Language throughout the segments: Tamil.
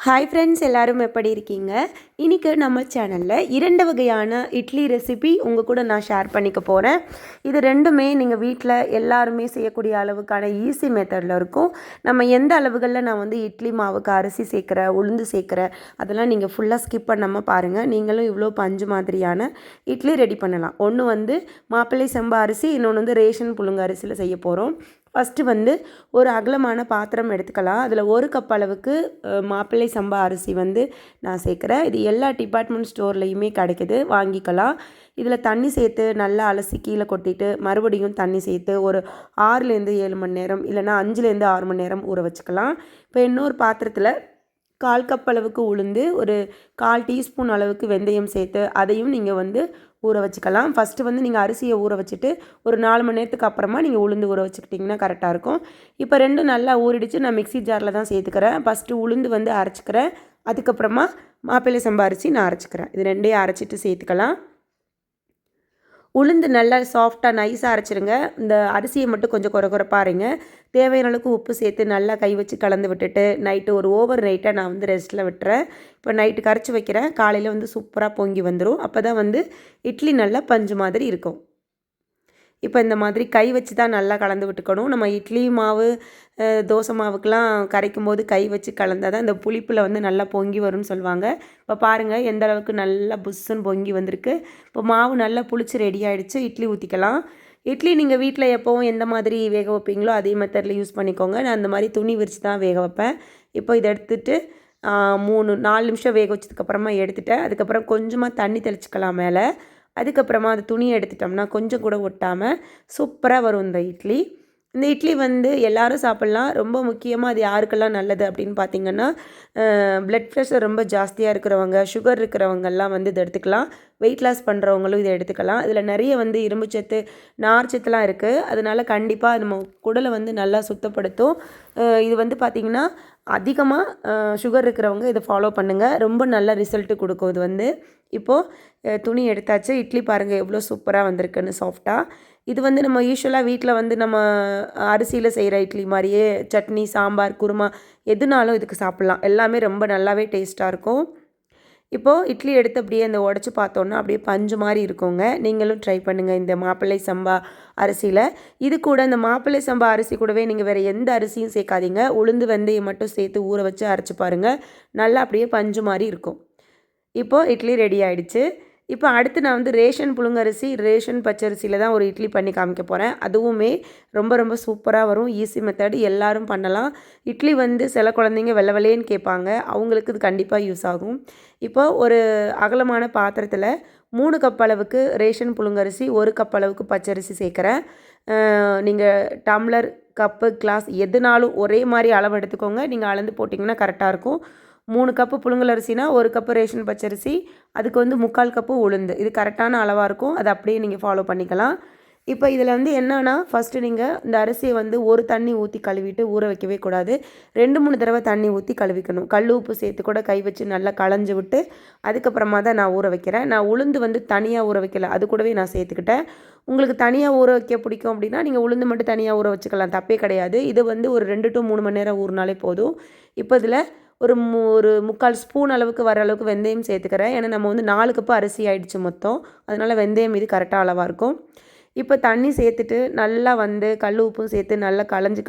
ஹாய் ஃப்ரெண்ட்ஸ், எல்லோரும் எப்படி இருக்கீங்க? இன்றைக்கி நம்ம சேனலில் 2 வகையான இட்லி ரெசிபி உங்கள் கூட நான் ஷேர் பண்ணிக்க போகிறேன். இது ரெண்டுமே நீங்கள் வீட்டில் எல்லாருமே செய்யக்கூடிய அளவுக்கான ஈஸி மெத்தடில் இருக்கும். நம்ம எந்த அளவுகளில் நான் வந்து இட்லி மாவுக்கு அரிசி சேர்க்குறேன், உளுந்து சேர்க்குறேன், அதெல்லாம் நீங்கள் ஃபுல்லாக ஸ்கிப் பண்ணாமல் பாருங்கள். நீங்களும் இவ்வளோ பஞ்சு மாதிரியான இட்லி ரெடி பண்ணலாம். ஒன்று வந்து மாப்பிள்ளை சம்பா அரிசி, இன்னொன்று வந்து ரேஷன் புழுங்க அரிசியில் செய்ய போகிறோம். ஃபஸ்ட்டு வந்து ஒரு அகலமான பாத்திரம் எடுத்துக்கலாம். அதில் 1 கப் அளவுக்கு மாப்பிள்ளை சம்பா அரிசி வந்து நான் சேர்க்குறேன். இது எல்லா டிபார்ட்மெண்ட் ஸ்டோர்லேயுமே கிடைக்குது, வாங்கிக்கலாம். இதில் தண்ணி சேர்த்து நல்லா அலசி கீழே கொட்டிட்டு மறுபடியும் தண்ணி சேர்த்து ஒரு 6லேருந்து 7 மணி நேரம், இல்லைனா 5லேருந்து 6 மணி நேரம் ஊற வச்சுக்கலாம். இப்போ இன்னொரு பாத்திரத்தில் 1/4 கப் அளவுக்கு உளுந்து, ஒரு 1/4 டீஸ்பூன் அளவுக்கு வெந்தயம் சேர்த்து அதையும் நீங்கள் வந்து ஊற வச்சுக்கலாம். ஃபஸ்ட்டு வந்து நீங்கள் அரிசியை ஊற வச்சுட்டு ஒரு 4 மணி நேரத்துக்கு அப்புறமா நீங்கள் உளுந்து ஊற வச்சுக்கிட்டிங்கன்னா கரெக்டாக இருக்கும். இப்போ ரெண்டும் நல்லா ஊறிடுச்சு. நான் மிக்ஸி ஜாரில் தான் சேர்த்துக்கிறேன். ஃபஸ்ட்டு உளுந்து வந்து அரைச்சிக்கிறேன், அதுக்கப்புறமா மாப்பிள்ளை சம்பா அரிசி நான் அரைச்சிக்கிறேன். இது ரெண்டையும் அரைச்சிட்டு சேர்த்துக்கலாம். உளுந்து நல்லா சாஃப்டாக நைஸாக அரைச்சிருங்க. இந்த அரிசியை மட்டும் கொஞ்சம் கொரகொரப்பாக அரைங்க. தேவையான அளவுக்கு உப்பு சேர்த்து நல்லா கை வச்சு கலந்து விட்டுட்டு நைட்டு ஒரு ஓவர் நைட்டாக நான் வந்து ரெஸ்ட்டில் விட்டுறேன். இப்போ நைட்டு கரைச்சி வைக்கிறேன். காலையில் வந்து சூப்பராக பொங்கி வந்துடும். அப்போ தான் வந்து இட்லி நல்லா பஞ்சு மாதிரி இருக்கும். இப்போ இந்த மாதிரி கை வச்சு தான் நல்லா கலந்து விட்டுக்கணும். நம்ம இட்லி மாவு, தோசை மாவுக்கெலாம் கரைக்கும் போது கை வச்சு கலந்தால் தான் இந்த புளிப்பில் வந்து நல்லா பொங்கி வரும்னு சொல்லுவாங்க. இப்போ பாருங்கள் எந்த அளவுக்கு நல்லா புஷ்ஷுன்னு பொங்கி வந்திருக்கு. இப்போ மாவு நல்லா புளிச்சு ரெடி ஆகிடுச்சு. இட்லி ஊற்றிக்கலாம். இட்லி நீங்கள் வீட்டில் எப்போவும் எந்த மாதிரி வேக வைப்பீங்களோ அதே மெத்தடில் யூஸ் பண்ணிக்கோங்க. நான் அந்த மாதிரி துணி விரித்து தான் வேக வைப்பேன். இப்போ இதை எடுத்துகிட்டு 4 நிமிஷம் வேக வச்சதுக்கப்புறமா எடுத்துட்டேன். அதுக்கப்புறம் கொஞ்சமாக தண்ணி தெளிச்சிக்கலாம் மேலே. அதுக்கப்புறமா அந்த துணியை எடுத்துட்டோம்னா கொஞ்சம் கூட ஒட்டாமல் சூப்பராக வரும் இந்த இட்லி. இந்த இட்லி வந்து எல்லோரும் சாப்பிட்லாம். ரொம்ப முக்கியமாக அது யாருக்கெல்லாம் நல்லது அப்படின்னு பார்த்திங்கன்னா, ப்ளட் ப்ரெஷர் ரொம்ப ஜாஸ்தியாக இருக்கிறவங்க, சுகர் இருக்கிறவங்கெல்லாம் வந்து இதை எடுத்துக்கலாம். வெயிட் லாஸ் பண்ணுறவங்களும் இதை எடுத்துக்கலாம். இதில் நிறைய வந்து இரும்புச்சத்து, நார்ச்சத்துலாம் இருக்குது. அதனால் கண்டிப்பாக நம்ம குடலை வந்து நல்லா சுத்தப்படுத்தும். இது வந்து பார்த்திங்கன்னா அதிகமாக சுகர் இருக்கிறவங்க இதை ஃபாலோ பண்ணுங்கள். ரொம்ப நல்ல ரிசல்ட்டு கொடுக்கும் இது வந்து. இப்போது துணி எடுத்தாச்சு. இட்லி பாருங்கள் எவ்வளோ சூப்பராக வந்திருக்குன்னு சாஃப்டாக. இது வந்து நம்ம யூஸ்வலாக வீட்டில் வந்து நம்ம அரிசியில் செய்கிற இட்லி மாதிரியே சட்னி, சாம்பார், குருமா எதுனாலும் இதுக்கு சாப்பிட்லாம். எல்லாமே ரொம்ப நல்லாவே டேஸ்ட்டாக இருக்கும். இப்போது இட்லி எடுத்து அப்படியே அந்த உடச்சி பார்த்தோன்னா அப்படியே பஞ்சு மாதிரி இருக்குங்க. நீங்களும் ட்ரை பண்ணுங்கள் இந்த மாப்பிள்ளை சம்பா அரிசியில். இது கூட இந்த மாப்பிள்ளை சம்பா அரிசி கூடவே நீங்கள் வேறு எந்த அரிசியும் சேர்க்காதீங்க. உளுந்து வெந்தயம் மட்டும் சேர்த்து ஊற வச்சு அரைச்சி பாருங்கள். நல்லா அப்படியே பஞ்சு மாதிரி இருக்கும். இப்போது இட்லி ரெடி ஆகிடுச்சு. இப்போ அடுத்து நான் வந்து ரேஷன் புழுங்கரிசி, ரேஷன் பச்சரிசியில் தான் ஒரு இட்லி பண்ணி காமிக்க போகிறேன். அதுவுமே ரொம்ப ரொம்ப சூப்பராக வரும். ஈஸி மெத்தட், எல்லாரும் பண்ணலாம். இட்லி வந்து சில குழந்தைங்க வெள்ளை வெள்ளையேன்னு கேட்பாங்க. அவங்களுக்கு இது கண்டிப்பாக யூஸ் ஆகும். இப்போ ஒரு அகலமான பாத்திரத்தில் 3 கப் அளவுக்கு ரேஷன் புழுங்கரிசி, 1 கப் அளவுக்கு பச்சரிசி சேர்க்குறேன். நீங்கள் டம்ளர், கப்பு, கிளாஸ் எதுனாலும் ஒரே மாதிரி அளவு எடுத்துக்கோங்க. நீங்கள் அளந்து போட்டிங்கன்னா கரெக்டாக இருக்கும். 3 கப்பு புழுங்கல் அரிசினா 1 கப்பு ரேஷன் பச்சரிசி, அதுக்கு வந்து 3/4 கப்பு உளுந்து. இது கரெக்டான அளவாக இருக்கும். அதை அப்படியே நீங்கள் ஃபாலோ பண்ணிக்கலாம். இப்போ இதில் வந்து என்னன்னா, ஃபஸ்ட்டு நீங்கள் இந்த அரிசியை வந்து ஒரு தண்ணி ஊற்றி கழுவிட்டு ஊற வைக்கவே கூடாது. 2-3 தடவை தண்ணி ஊற்றி கழுவிக்கணும். கல் உப்பு சேர்த்து கூட கை வச்சு நல்லா களைஞ்சி விட்டு அதுக்கப்புறமா தான் நான் ஊற வைக்கிறேன். நான் உளுந்து வந்து தனியாக ஊற வைக்கல, அது கூடவே நான் சேர்த்துக்கிட்டேன். உங்களுக்கு தனியாக ஊற வைக்க பிடிக்கும் அப்படின்னா நீங்கள் உளுந்து மட்டும் தனியாக ஊற வச்சுக்கலாம், தப்பே கிடையாது. இது வந்து ஒரு 2 to 3 மணி நேரம் ஊறினாலே போதும். இப்போ இதில் ஒரு 3/4 ஸ்பூன் அளவுக்கு வர அளவுக்கு வெந்தயம் சேர்த்துக்கிறேன். ஏன்னா நம்ம வந்து 4 கப்பு அரிசி ஆகிடுச்சு மொத்தம். அதனால் வெந்தயம் இது கரெக்டாக அளவாக இருக்கும். இப்போ தண்ணி சேர்த்துட்டு நல்லா வந்து கல் உப்பும் சேர்த்து நல்லா களைஞ்சி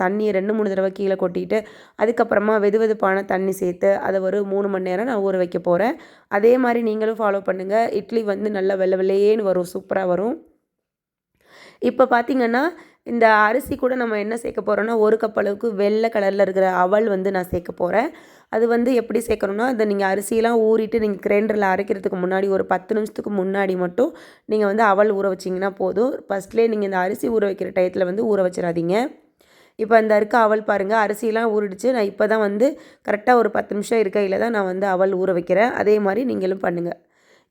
தண்ணியை 2-3 தடவை கீழே கொட்டிட்டு அதுக்கப்புறமா வெதுவெதுப்பான தண்ணி சேர்த்து அதை ஒரு 3 மணி நேரம் நான் ஊற வைக்க போகிறேன். அதே மாதிரி நீங்களும் ஃபாலோ பண்ணுங்கள். இட்லி வந்து நல்லா வெள்ளை வெள்ளையேன்னு வரும், சூப்பராக வரும். இப்போ பார்த்திங்கன்னா இந்த அரிசி கூட நம்ம என்ன சேர்க்க போகிறோன்னா 1 கப் அளவுக்கு வெள்ளை கலரில் இருக்கிற அவல் வந்து நான் சேர்க்க போகிறேன். அது வந்து எப்படி சேர்க்கணுன்னா, அதை நீங்கள் அரிசியெலாம் ஊறிட்டு நீங்கள் கிரைண்டரில் அரைக்கிறதுக்கு முன்னாடி ஒரு 10 நிமிஷத்துக்கு முன்னாடி மட்டும் நீங்கள் வந்து அவல் ஊற வச்சிங்கன்னா போதும். ஃபஸ்ட்லேயே நீங்கள் இந்த அரிசி ஊற வைக்கிற டயத்தில் வந்து ஊற வச்சிடாதீங்க. இப்போ இந்த இருக்க அவல் பாருங்கள், அரிசியெலாம் ஊறிடுச்சு. நான் இப்போ தான் வந்து கரெக்டாக ஒரு 10 நிமிஷம் இருக்கையில் தான் நான் வந்து அவல் ஊற வைக்கிறேன். அதே மாதிரி நீங்களும் பண்ணுங்கள்.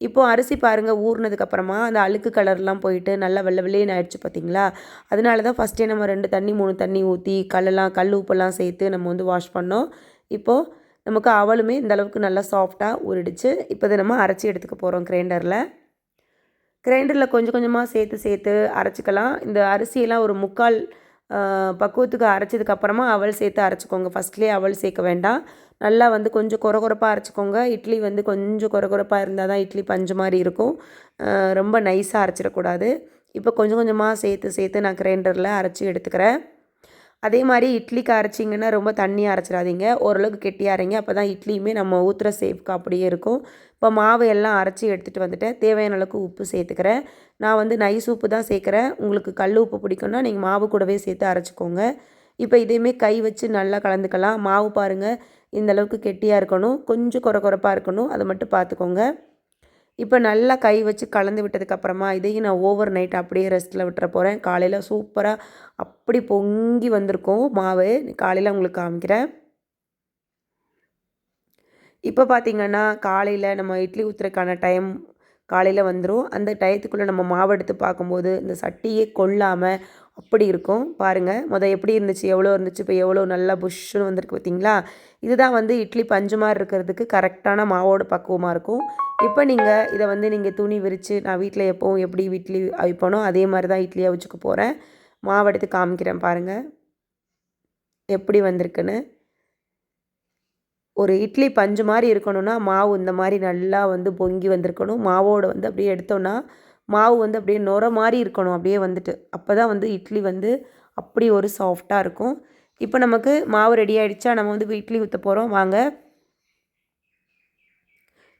இப்போது அரிசி பாருங்கள் ஊறினதுக்கப்புறமா அந்த அழுக்கு கலர்லாம் போயிட்டு நல்லா வெள்ளை வெள்ளையேன்னு ஆயிடுச்சு பார்த்தீங்களா? அதனால தான் ஃபஸ்ட்டே நம்ம 2 தண்ணி 3 தண்ணி ஊற்றி கல் உப்பெல்லாம் சேர்த்து நம்ம வந்து வாஷ் பண்ணோம். இப்போது நமக்கு அவலுமே இந்த அளவுக்கு நல்லா சாஃப்டாக ஊறிடுச்சு. இப்போ இதை நம்ம அரைச்சி எடுத்துக்க போகிறோம் கிரைண்டரில் கொஞ்சம் கொஞ்சமாக சேர்த்து அரைச்சிக்கலாம். இந்த அரிசியெல்லாம் ஒரு 3/4 பக்குவத்துக்கு அரைச்சதுக்கப்புறமா அவல் சேர்த்து அரைச்சிக்கோங்க. ஃபஸ்ட்லேயே அவல் சேர்க்க வேண்டாம். நல்லா வந்து கொஞ்சம் கொரகொரப்பாக அரைச்சிக்கோங்க. இட்லி வந்து கொஞ்சம் கொரகொரப்பாக இருந்தால் தான் இட்லி பஞ்சு மாதிரி இருக்கும். ரொம்ப நைஸாக அரைச்சிடக்கூடாது. இப்போ கொஞ்சம் கொஞ்சமாக சேர்த்து நான் கிரைண்டரில் அரைச்சி எடுத்துக்கிறேன். அதே மாதிரி இட்லிக்கு அரைச்சிங்கன்னா ரொம்ப தண்ணியாக அரைச்சிடாதீங்க. ஓரளவுக்கு கெட்டியாக அரைங்க. அப்போ தான் இட்லியுமே நம்ம ஊற்றுற சேஃப்க்கு அப்படியே இருக்கும். இப்போ மாவு எல்லாம் அரைச்சி எடுத்துகிட்டு வந்துட்டேன். தேவையான அளவுக்கு உப்பு சேர்த்துக்கிறேன். நான் வந்து நைஸ் உப்பு தான் சேர்க்குறேன். உங்களுக்கு கல் உப்பு பிடிக்கும்னா நீங்கள் மாவு கூடவே சேர்த்து அரைச்சிக்கோங்க. இப்போ இதையுமே கை வச்சு நல்லா கலந்துக்கலாம். மாவு பாருங்கள், இந்த அளவுக்கு கெட்டியாக இருக்கணும், கொஞ்சம் கொரகொரப்பாக இருக்கணும், அதை மட்டும் பார்த்துக்கோங்க. இப்போ நல்லா கை வச்சு கலந்து விட்டதுக்கப்புறமா இதையும் நான் ஓவர் நைட் அப்படியே ரெஸ்ட்டில் விட்டுற போகிறேன். காலையில் சூப்பராக அப்படி பொங்கி வந்திருக்கும் மாவு. காலையில் உங்களுக்கு காமிக்கிறேன். இப்போ பார்த்திங்கன்னா காலையில் நம்ம இட்லி ஊற்றுறதுக்கான டைம் காலையில் வந்துடும். அந்த டயத்துக்குள்ளே நம்ம மாவு எடுத்து பார்க்கும்போது இந்த சட்டியே கொள்ளாமல் அப்படி இருக்கும். பாருங்கள், எப்படி இருந்துச்சு, எவ்வளோ இருந்துச்சு, இப்போ எவ்வளோ நல்லா புஷ்ஷுன்னு வந்திருக்கு பார்த்தீங்களா? இதுதான் வந்து இட்லி பஞ்சு மாதிரி இருக்கிறதுக்கு கரெக்டான மாவோட பக்குவமாக இருக்கும். இப்போ நீங்கள் இதை வந்து நீங்கள் துணி விரித்து, நான் வீட்டில் எப்போவும் எப்படி இட்லி அவிப்பனோ அதே மாதிரி தான் இட்லி அவிச்சுக்க போகிறேன். மாவு எடுத்து காமிக்கிறேன் பாருங்கள் எப்படி வந்திருக்குன்னு. ஒரு இட்லி பஞ்சு மாதிரி இருக்கணும்னா மாவு இந்த மாதிரி நல்லா வந்து பொங்கி வந்திருக்கணும். மாவோடு வந்து அப்படியே எடுத்தோன்னா மாவு வந்து அப்படியே நுர மாதிரி இருக்கணும். அப்படியே வந்துட்டு அப்போ தான் வந்து இட்லி வந்து அப்படி ஒரு சாஃப்டாக இருக்கும். இப்போ நமக்கு மாவு ரெடி ஆகிடுச்சா, நம்ம வந்து இட்லி ஊற்ற போகிறோம் வாங்க.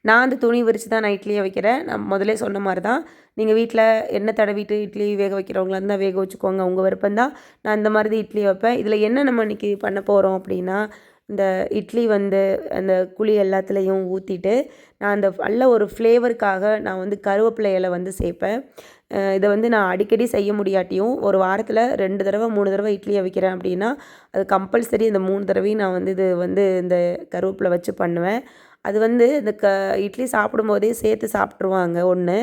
நான் வந்து துணி விரித்து தான் நான் இட்லியை வைக்கிறேன். நான் முதலே சொன்ன மாதிரி தான், நீங்கள் வீட்டில் எண்ணெய் தடவிட்டு இட்லி வேக வைக்கிறவங்களா இருந்தால் வேக வச்சுக்கோங்க, உங்கள் விருப்பம்தான். நான் இந்த மாதிரி தான் இட்லி வைப்பேன். இதில் என்ன நம்ம இன்றைக்கி பண்ண போகிறோம் அப்படின்னா, இந்த இட்லி வந்து அந்த குழி எல்லாத்துலேயும் ஊற்றிட்டு நான் அந்த நல்ல ஒரு ஃப்ளேவருக்காக நான் வந்து கருவேப்பிலை இலை வந்து சேர்ப்பேன். இதை வந்து நான் அடிக்கடி செய்ய முடியாட்டியும் ஒரு வாரத்தில் 2 தடவை 3 தடவை இட்லி அவிக்கிறேன் அப்படின்னா அது கம்பல்சரி இந்த 3 தடவையும் நான் வந்து இது வந்து இந்த கருவேப்பிலை வச்சு பண்ணுவேன். அது வந்து இந்த இட்லி சாப்பிடும்போதே சேர்த்து சாப்பிட்ருவாங்க ஒன்று.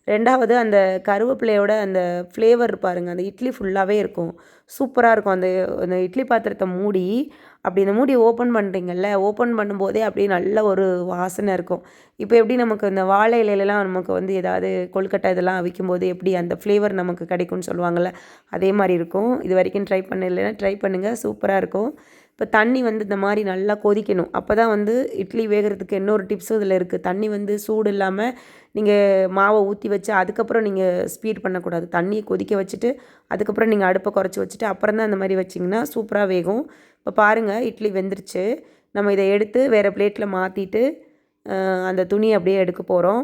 2வது அந்த கருவேப்பிலையோட அந்த ஃப்ளேவர் பாருங்கள், அந்த இட்லி ஃபுல்லாகவே இருக்கும், சூப்பராக இருக்கும். அந்த இட்லி பாத்திரத்தை மூடி அப்படி இந்த மூடி ஓப்பன் பண்ணுறீங்கல்ல, ஓப்பன் பண்ணும்போதே அப்படியே நல்ல ஒரு வாசனை இருக்கும். இப்போ எப்படி நமக்கு இந்த வாழை இலையிலலாம் நமக்கு வந்து ஏதாவது கொழுக்கட்டை இதெல்லாம் அவிக்கும்போது எப்படி அந்த ஃப்ளேவர் நமக்கு கிடைக்கும்னு சொல்லுவாங்கள்ல, அதே மாதிரி இருக்கும். இது வரைக்கும் ட்ரை பண்ணலைன்னா ட்ரை பண்ணுங்கள், சூப்பராக இருக்கும். இப்போ தண்ணி வந்து இந்த மாதிரி நல்லா கொதிக்கணும். அப்போ தான் வந்து இட்லி வேகிறதுக்கு இன்னொரு டிப்ஸும் இதில் இருக்குது. தண்ணி வந்து சூடு இல்லாமல் நீங்கள் மாவை ஊற்றி வச்சு அதுக்கப்புறம் நீங்கள் ஸ்பீட் பண்ணக்கூடாது. தண்ணியை கொதிக்க வச்சுட்டு அதுக்கப்புறம் நீங்கள் அடுப்பை குறைச்சி வச்சுட்டு அப்புறம் தான் அந்த மாதிரி வச்சிங்கன்னா சூப்பராக வேகும். இப்போ பாருங்கள் இட்லி வெந்துருச்சு. நம்ம இதை எடுத்து வேறு பிளேட்டில் மாற்றிட்டு அந்த துணியை அப்படியே எடுக்க போகிறோம்.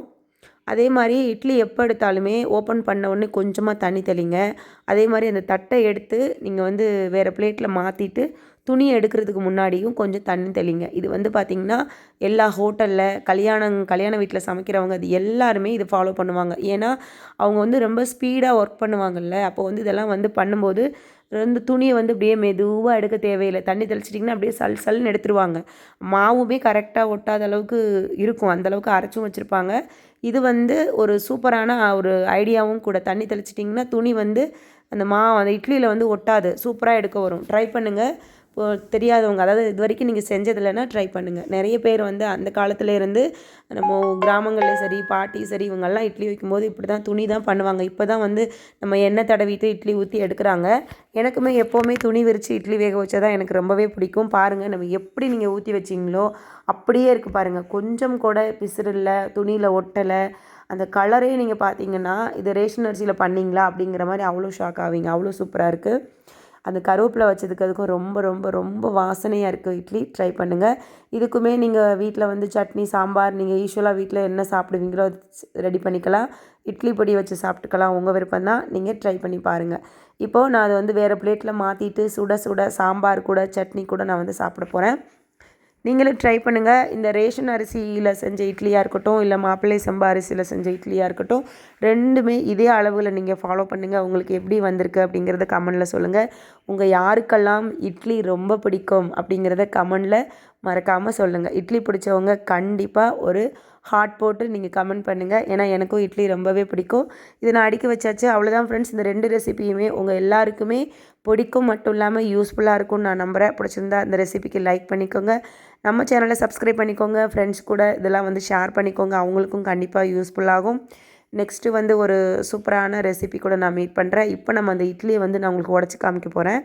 அதே மாதிரி இட்லி எப்போ எடுத்தாலுமே ஓப்பன் பண்ண உடனே கொஞ்சமாக தண்ணி தெளிங்க. அதே மாதிரி அந்த தட்டை எடுத்து நீங்கள் வந்து வேறு பிளேட்டில் மாற்றிட்டு துணியை எடுக்கிறதுக்கு முன்னாடியும் கொஞ்சம் தண்ணி தெளிங்க. இது வந்து பார்த்திங்கன்னா எல்லா ஹோட்டலில் கல்யாண வீட்டில் சமைக்கிறவங்க அது எல்லாருமே இது ஃபாலோ பண்ணுவாங்க. ஏன்னா அவங்க வந்து ரொம்ப ஸ்பீடாக ஒர்க் பண்ணுவாங்கல்ல, அப்போ வந்து இதெல்லாம் வந்து பண்ணும்போது இந்த துணியை வந்து அப்படியே மெதுவாக எடுக்க தேவையில்லை. தண்ணி தெளிச்சிட்டிங்கன்னா அப்படியே சல்னு எடுத்துருவாங்க. மாவுமே கரெக்டாக ஒட்டாத அளவுக்கு இருக்கும், அந்தளவுக்கு அரைச்சும் வச்சுருப்பாங்க. இது வந்து ஒரு சூப்பரான ஒரு ஐடியாவும் கூட. தண்ணி தெளிச்சிட்டிங்கன்னா துணி வந்து அந்த இட்லியில் வந்து ஒட்டாது, சூப்பராக எடுக்க வரும். ட்ரை பண்ணுங்கள். தெரியாதவங்க, அதாவது இது வரைக்கும் நீங்கள் செஞ்சதில்லைன்னா ட்ரை பண்ணுங்கள். நிறைய பேர் வந்து அந்த காலத்துலேருந்து நம்ம கிராமங்கள்லேயும் சரி, பாட்டி சரி, இவங்கெல்லாம் இட்லி வைக்கும்போது இப்படி தான் துணி தான் பண்ணுவாங்க. இப்போ தான் வந்து நம்ம எண்ணெய் தடவிட்டு இட்லி ஊற்றி எடுக்கிறாங்க. எனக்குமே எப்போவுமே துணி விரித்து இட்லி வேக வச்சா தான் எனக்கு ரொம்பவே பிடிக்கும். பாருங்கள், நம்ம எப்படி நீங்கள் ஊற்றி வச்சிங்களோ அப்படியே இருக்குது பாருங்கள். கொஞ்சம் கூட பிசுறு இல்லை, துணியில் ஒட்டலை. அந்த கலரே நீங்கள் பார்த்தீங்கன்னா இது ரேஷன் அரிசியில் பண்ணிங்களா அப்படிங்கிற மாதிரி அவ்வளோ ஷாக் ஆவீங்க. அவ்வளோ சூப்பராக இருக்குது. அந்த கருவேப்பிலை வச்சதுக்கு அதுக்கும் ரொம்ப ரொம்ப ரொம்ப வாசனையாக இருக்குது இட்லி. ட்ரை பண்ணுங்கள். இதுக்குமே நீங்கள் வீட்டில் வந்து சட்னி, சாம்பார், நீங்கள் யூஸ்வலாக வீட்டில் என்ன சாப்பிடுவீங்களோ அது ரெடி பண்ணிக்கலாம். இட்லி பொடி வச்சு சாப்பிட்டுக்கலாம், உங்கள் விருப்பம் தான். நீங்கள் ட்ரை பண்ணி பாருங்கள். இப்போது நான் அதை வந்து வேறு பிளேட்டில் மாற்றிட்டு சுட சுட சாம்பார் கூட சட்னி கூட நான் வந்து சாப்பிட போகிறேன். நீங்களும் ட்ரை பண்ணுங்கள். இந்த ரேஷன் அரிசியில் செஞ்ச இட்லியாக இருக்கட்டும், இல்லை மாப்பிள்ளை சம்பா அரிசியில் செஞ்ச இட்லியாக இருக்கட்டும், ரெண்டுமே இதே அளவில் நீங்கள் ஃபாலோ பண்ணுங்கள். உங்களுக்கு எப்படி வந்திருக்கு அப்படிங்கிறத கமெண்டில் சொல்லுங்கள். உங்கள் யாருக்கெல்லாம் இட்லி ரொம்ப பிடிக்கும் அப்படிங்கிறத கமெண்டில் மறக்காமல் சொல்லுங்கள். இட்லி பிடிச்சவங்க கண்டிப்பாக ஒரு ஹார்ட் போட்டு நீங்கள் கமெண்ட் பண்ணுங்கள். ஏன்னா எனக்கும் இட்லி ரொம்பவே பிடிக்கும். இதை நான் அடுக்கி வச்சாச்சு. அவ்வளோதான் ஃப்ரெண்ட்ஸ். இந்த 2 ரெசிபியுமே உங்கள் எல்லாருக்குமே பிடிக்கும் மட்டும் இல்லாமல் யூஸ்ஃபுல்லாக இருக்கும்னு நான் நம்புகிறேன். பிடிச்சிருந்தா இந்த ரெசிபிக்கு லைக் பண்ணிக்கோங்க, நம்ம சேனலை சப்ஸ்கிரைப் பண்ணிக்கோங்க, ஃப்ரெண்ட்ஸ் கூட இதெல்லாம் வந்து ஷேர் பண்ணிக்கோங்க, அவங்களுக்கும் கண்டிப்பாக யூஸ்ஃபுல்லாகும். நெக்ஸ்ட்டு வந்து ஒரு சூப்பரான ரெசிபி கூட நான் மீட் பண்ணுறேன். இப்போ நம்ம அந்த இட்லியை வந்து நான் உங்களுக்கு உடச்சி காமிக்க போகிறேன்.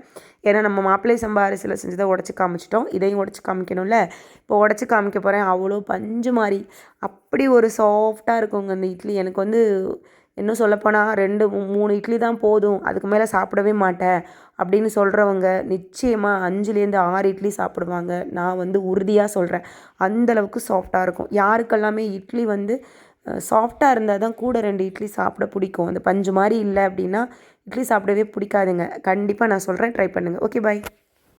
ஏன்னா நம்ம மாப்பிள்ளை சம்பா அரிசியில் செஞ்சதை உடச்சி காமிச்சிட்டோம். இதையும் உடச்சி காமிக்கணும்ல. இப்போ உடச்சி காமிக்க போகிறேன். அவ்வளோ பஞ்சு மாதிரி அப்படி ஒரு சாஃப்டாக இருக்குங்க அந்த இட்லி. எனக்கு வந்து இன்னும் சொல்லப்போனால் 2 3 இட்லி தான் போதும், அதுக்கு மேலே சாப்பிடவே மாட்டேன் அப்படின்னு சொல்கிறவங்க நிச்சயமாக 5லேருந்து 6 இட்லி சாப்பிடுவாங்க. நான் வந்து உறுதியாக சொல்கிறேன். அந்தளவுக்கு சாஃப்டாக இருக்கும். யாருக்கெல்லாமே இட்லி வந்து சாஃப்டாக இருந்தால் தான் கூட 2 இட்லி சாப்பிட பிடிக்கும். அந்த பஞ்சு மாதிரி இல்லை அப்படின்னா இட்லி சாப்பிடவே பிடிக்காதுங்க. கண்டிப்பாக நான் சொல்கிறேன், ட்ரை பண்ணுங்கள். ஓகே, பாய்.